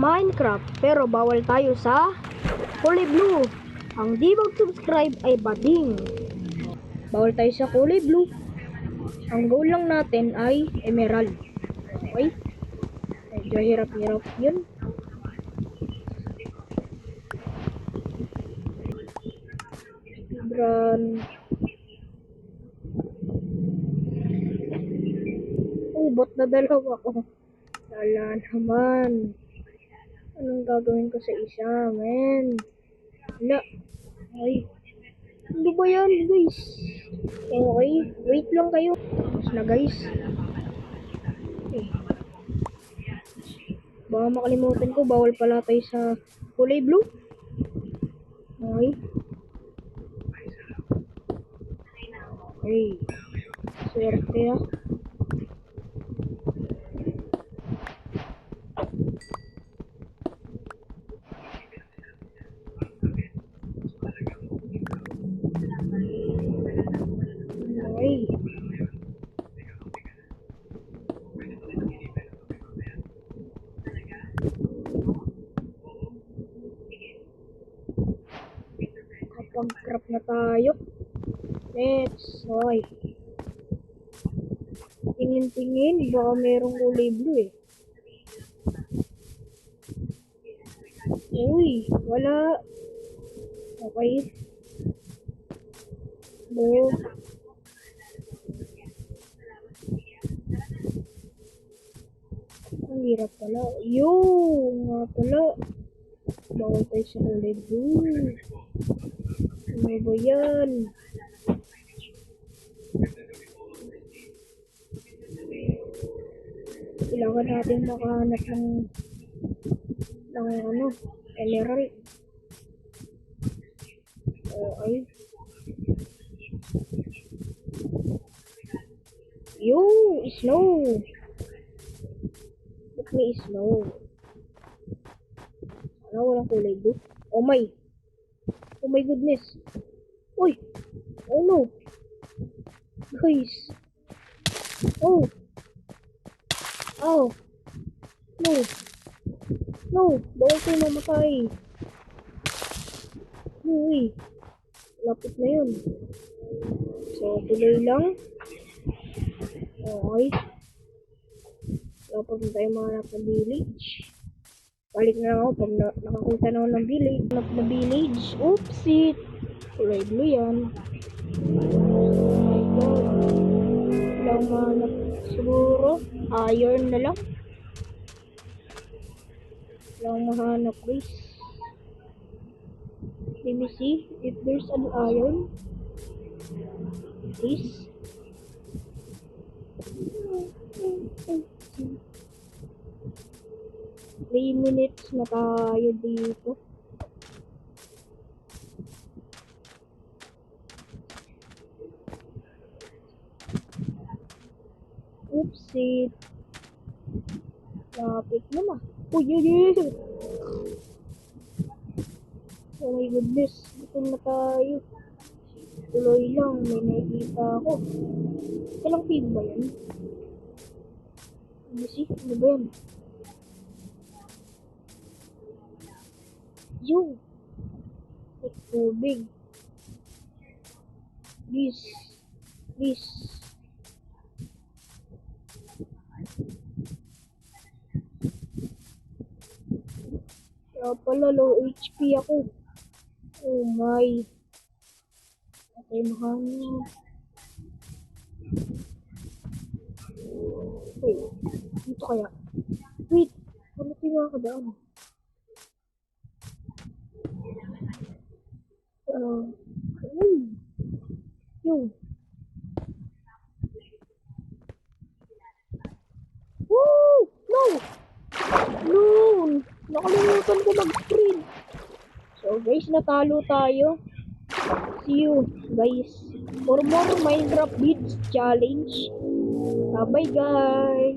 Minecraft, pero bawal tayo sa kulay blue. Ang di mag-subscribe ay bading. Bawal tayo sa kulay blue. Ang goal lang natin ay emerald. Okay? Medyo hirap-hirap yun. Sobrang... bot na dalawa ko. Wala naman. Anong gagawin ko sa isa, men? Wala. Okay. Ano ba yan, guys? Okay. Wait lang kayo. Tapos na, guys. Okay. Baka makalimutan ko, bawal pala tayo sa kulay blue. Okay. Okay. Swerte ah. Okay. Kapag-crap na tayo. Let's. Okay. Tingin-tingin, baka merong kulay blue eh. Uy, wala. Okay. Blue. Ang hirap pala. Yung nga pala. Bawal tayo sa kulay blue. Ano ba yan? Kailangan natin makahanap ng ano, emerald. Okay. Yung snow. Ba't may snow? Ano, walang kulay blue? Oh my. Oh my goodness. Uy. Oh no. Guys. Oh. Oh. No. No. Bawal tayo mamatay. Uy. Lapit na yun. So, tuloy lang. Okay. Dapat na tayo mahanap ng village. Balik na lang ako pag nakakunta na ako ng village. Hanap na village. Oopsie. Kulay blue yan. Oh my god. Walang mahanap. Siguro, iron na lang. Walang mahanap guys. Let me see if there's an iron. Please. 3 minutes na tayo dito. Oopsie. Lapit naman. Uy, oh my goodness. Gutom na tayo. Tuloy lang. May nakikita ako. Kalang pig ba yan? Ano si? Ano ba yan? Yung tubig. Please. Kaya pala low HP ako. Oh my. Okay, mahangin. Wait. Dito kaya? Wait. Ano tayo mga kadaan? Yung. Woo! No! No! Nakalimutan ko mag-sprint. So guys, natalo tayo. See you guys for more Minecraft Beats Challenge. Bye guys!